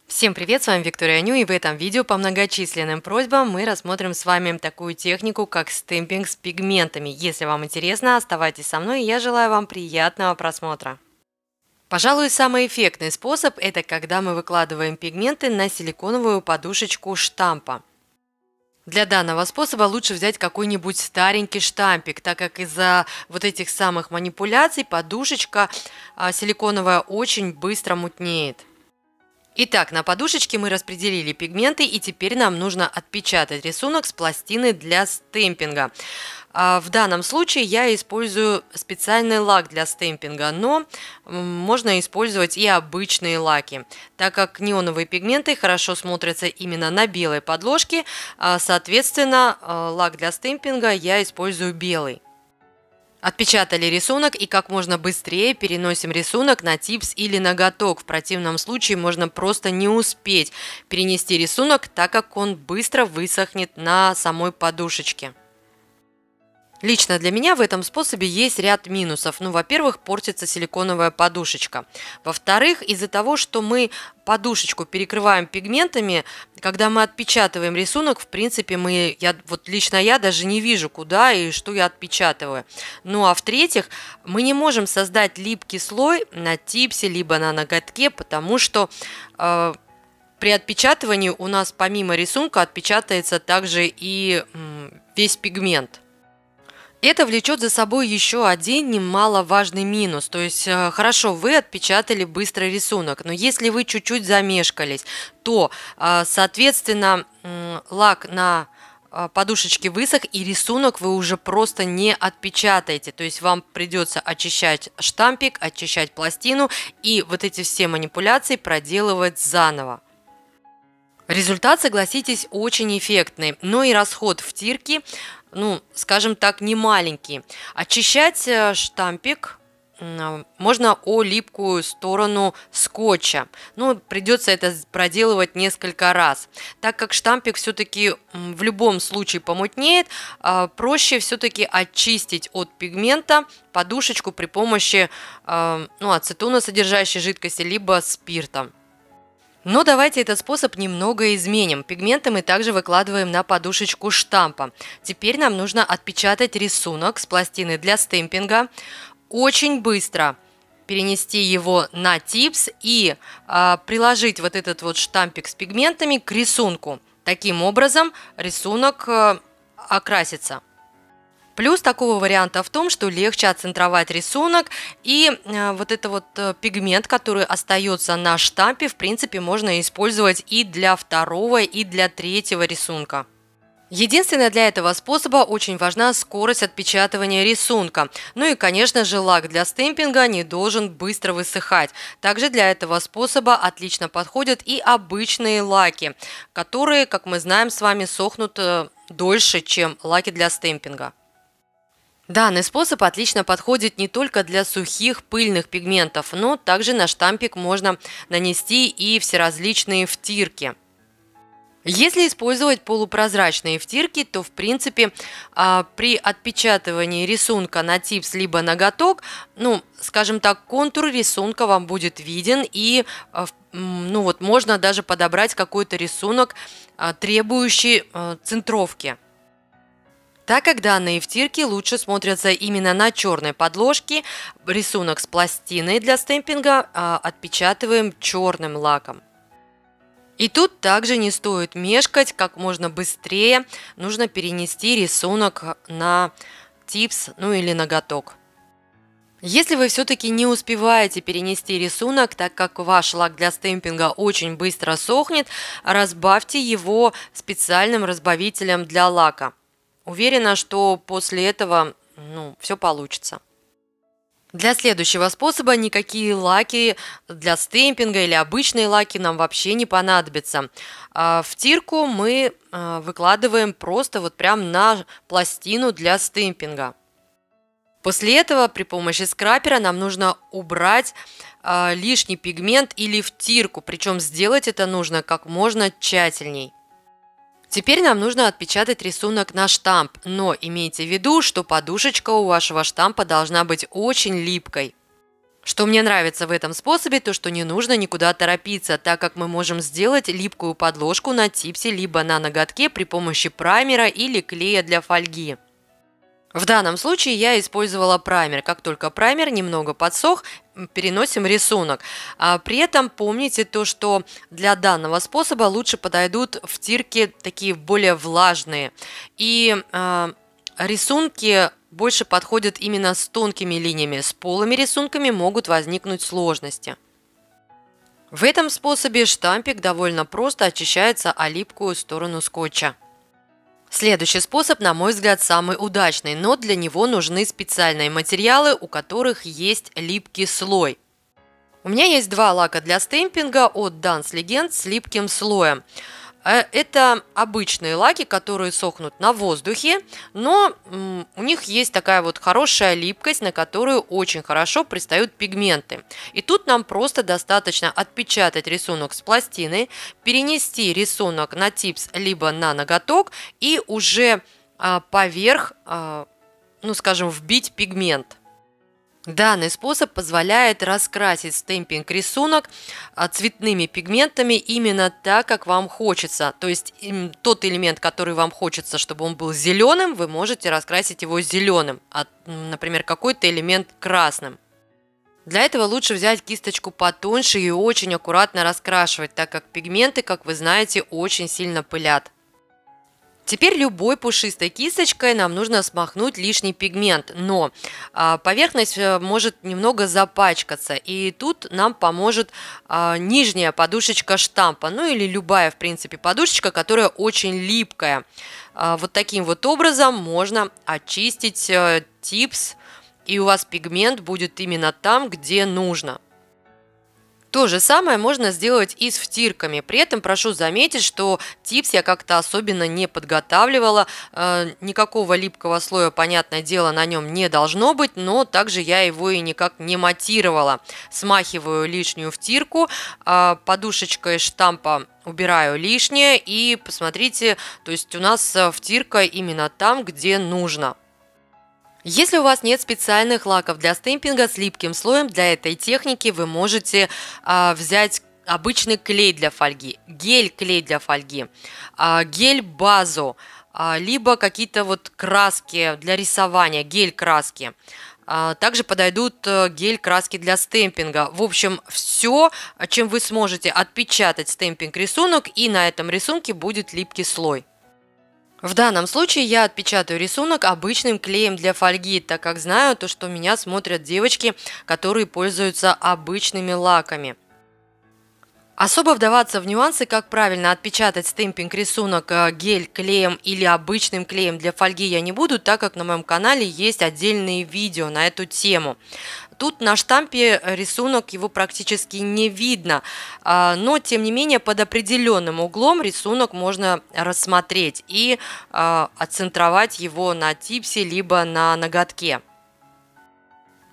Всем привет, с вами Виктория Ню, и в этом видео по многочисленным просьбам мы рассмотрим с вами такую технику, как стемпинг с пигментами. Если вам интересно, оставайтесь со мной, и я желаю вам приятного просмотра. Пожалуй, самый эффектный способ – это когда мы выкладываем пигменты на силиконовую подушечку штампа. Для данного способа лучше взять какой-нибудь старенький штампик, так как из-за вот этих самых манипуляций подушечка силиконовая очень быстро мутнеет. Итак, на подушечке мы распределили пигменты, и теперь нам нужно отпечатать рисунок с пластины для стемпинга. В данном случае я использую специальный лак для стемпинга, но можно использовать и обычные лаки, так как неоновые пигменты хорошо смотрятся именно на белой подложке, соответственно, лак для стемпинга я использую белый. Отпечатали рисунок и как можно быстрее переносим рисунок на типс или ноготок. В противном случае можно просто не успеть перенести рисунок, так как он быстро высохнет на самой подушечке. Лично для меня в этом способе есть ряд минусов. Во-первых, портится силиконовая подушечка. Во-вторых, из-за того, что мы подушечку перекрываем пигментами, когда мы отпечатываем рисунок, в принципе, лично я даже не вижу, куда и что я отпечатываю. А в-третьих, мы не можем создать липкий слой на типсе либо на ноготке, потому что при отпечатывании у нас помимо рисунка отпечатается также и весь пигмент. Это влечет за собой еще один немаловажный минус. То есть, хорошо, вы отпечатали быстро рисунок, но если вы чуть-чуть замешкались, то, соответственно, лак на подушечке высох, и рисунок вы уже просто не отпечатаете. То есть вам придется очищать штампик, очищать пластину и вот эти все манипуляции проделывать заново. Результат, согласитесь, очень эффектный, но и расход втирки, скажем так, не маленький. Очищать штампик можно о липкую сторону скотча. Придется это проделывать несколько раз. Так как штампик все-таки в любом случае помутнеет, проще все-таки очистить от пигмента подушечку при помощи ацетона содержащей жидкости, либо спирта. Но давайте этот способ немного изменим. Пигменты мы также выкладываем на подушечку штампа. Теперь нам нужно отпечатать рисунок с пластины для стемпинга, очень быстро перенести его на типс и приложить вот этот вот штампик с пигментами к рисунку. Таким образом рисунок окрасится. Плюс такого варианта в том, что легче отцентровать рисунок, и вот это вот пигмент, который остается на штампе, в принципе, можно использовать и для второго, и для третьего рисунка. Единственное, для этого способа очень важна скорость отпечатывания рисунка. И, конечно же, лак для стемпинга не должен быстро высыхать. Также для этого способа отлично подходят и обычные лаки, которые, как мы знаем с вами, сохнут дольше, чем лаки для стемпинга. Данный способ отлично подходит не только для сухих пыльных пигментов, но также на штампик можно нанести и всеразличные втирки. Если использовать полупрозрачные втирки, то в принципе при отпечатывании рисунка на типс либо ноготок, скажем так, контур рисунка вам будет виден, и можно даже подобрать какой-то рисунок, требующий центровки. Так как данные втирки лучше смотрятся именно на черной подложке, рисунок с пластиной для стемпинга отпечатываем черным лаком. И тут также не стоит мешкать, как можно быстрее нужно перенести рисунок на типс, или ноготок. Если вы все-таки не успеваете перенести рисунок, так как ваш лак для стемпинга очень быстро сохнет, разбавьте его специальным разбавителем для лака. Уверена, что после этого все получится. Для следующего способа никакие лаки для стемпинга или обычные лаки нам вообще не понадобятся. Втирку мы выкладываем просто прям на пластину для стемпинга. После этого при помощи скрапера нам нужно убрать лишний пигмент или втирку, причем сделать это нужно как можно тщательней. Теперь нам нужно отпечатать рисунок на штамп, но имейте в виду, что подушечка у вашего штампа должна быть очень липкой. Что мне нравится в этом способе, то что не нужно никуда торопиться, так как мы можем сделать липкую подложку на типсе либо на ноготке при помощи праймера или клея для фольги. В данном случае я использовала праймер. Как только праймер немного подсох, переносим рисунок. При этом помните то, что для данного способа лучше подойдут втирки такие более влажные. И рисунки больше подходят именно с тонкими линиями. С полыми рисунками могут возникнуть сложности. В этом способе штампик довольно просто очищается о липкую сторону скотча. Следующий способ, на мой взгляд, самый удачный, но для него нужны специальные материалы, у которых есть липкий слой. У меня есть два лака для стемпинга от Dance Legend с липким слоем. Это обычные лаки, которые сохнут на воздухе, но у них есть такая вот хорошая липкость, на которую очень хорошо пристают пигменты. И тут нам просто достаточно отпечатать рисунок с пластины, перенести рисунок на типс либо на ноготок и уже поверх, скажем, вбить пигмент. Данный способ позволяет раскрасить стемпинг-рисунок цветными пигментами именно так, как вам хочется. То есть тот элемент, который вам хочется, чтобы он был зеленым, вы можете раскрасить его зеленым, а, например, какой-то элемент красным. Для этого лучше взять кисточку потоньше и очень аккуратно раскрашивать, так как пигменты, как вы знаете, очень сильно пылят. Теперь любой пушистой кисточкой нам нужно смахнуть лишний пигмент, но поверхность может немного запачкаться, и тут нам поможет нижняя подушечка штампа, ну или любая, в принципе, подушечка, которая очень липкая. Вот таким вот образом можно очистить типс, и у вас пигмент будет именно там, где нужно. То же самое можно сделать и с втирками. При этом прошу заметить, что типс я как-то особенно не подготавливала. Никакого липкого слоя, понятное дело, на нем не должно быть, но также я его и никак не матировала. Смахиваю лишнюю втирку, подушечкой штампа убираю лишнее и посмотрите, то есть у нас втирка именно там, где нужно. Если у вас нет специальных лаков для стемпинга с липким слоем, для этой техники вы можете взять обычный клей для фольги, гель-клей для фольги, гель-базу, либо какие-то вот краски для рисования, гель-краски. Также подойдут гель-краски для стемпинга. В общем, все, чем вы сможете отпечатать стемпинг-рисунок, и на этом рисунке будет липкий слой. В данном случае я отпечатаю рисунок обычным клеем для фольги, так как знаю, что меня смотрят девочки, которые пользуются обычными лаками. Особо вдаваться в нюансы, как правильно отпечатать стемпинг-рисунок гель-клеем или обычным клеем для фольги я не буду, так как на моем канале есть отдельные видео на эту тему. Тут на штампе рисунок его практически не видно, но тем не менее под определенным углом рисунок можно рассмотреть и отцентровать его на типсе либо на ноготке.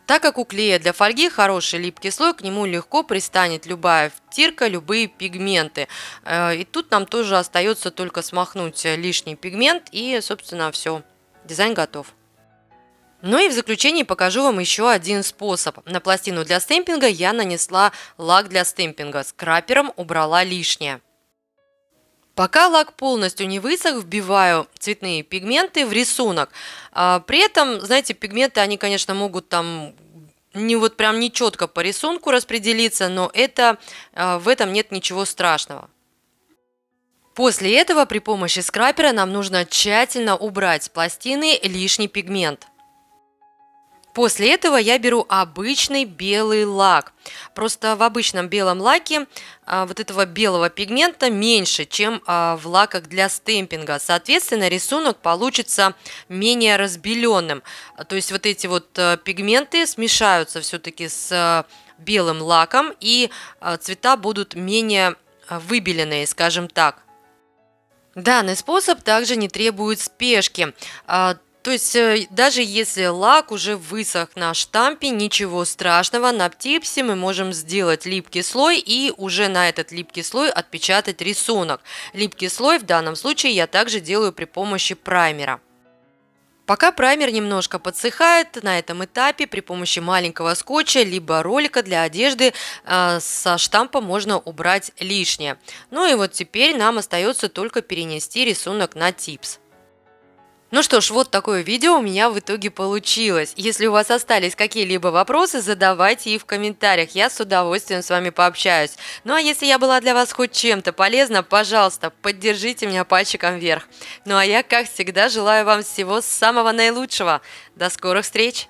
Так как у клея для фольги хороший липкий слой, к нему легко пристанет любая втирка, любые пигменты. И тут нам тоже остается только смахнуть лишний пигмент и, собственно, все. Дизайн готов. Ну и в заключении покажу вам еще один способ. На пластину для стемпинга я нанесла лак для стемпинга. Скрапером убрала лишнее. Пока лак полностью не высох, вбиваю цветные пигменты в рисунок. При этом, знаете, пигменты, они, конечно, могут там не четко по рисунку распределиться, но в этом нет ничего страшного. После этого при помощи скрапера нам нужно тщательно убрать с пластины лишний пигмент. После этого я беру обычный белый лак. Просто в обычном белом лаке вот этого белого пигмента меньше, чем в лаках для стемпинга. Соответственно, рисунок получится менее разбеленным. То есть вот эти вот пигменты смешаются все-таки с белым лаком, и цвета будут менее выбеленные, скажем так. Данный способ также не требует спешки. То есть даже если лак уже высох на штампе, ничего страшного, на типсе мы можем сделать липкий слой и уже на этот липкий слой отпечатать рисунок. Липкий слой в данном случае я также делаю при помощи праймера. Пока праймер немножко подсыхает, на этом этапе при помощи маленького скотча либо ролика для одежды со штампа можно убрать лишнее. Ну и вот теперь нам остается только перенести рисунок на типс. Ну что ж, вот такое видео у меня в итоге получилось. Если у вас остались какие-либо вопросы, задавайте их в комментариях, я с удовольствием с вами пообщаюсь. Ну а если я была для вас хоть чем-то полезна, пожалуйста, поддержите меня пальчиком вверх. Ну а я, как всегда, желаю вам всего самого наилучшего. До скорых встреч!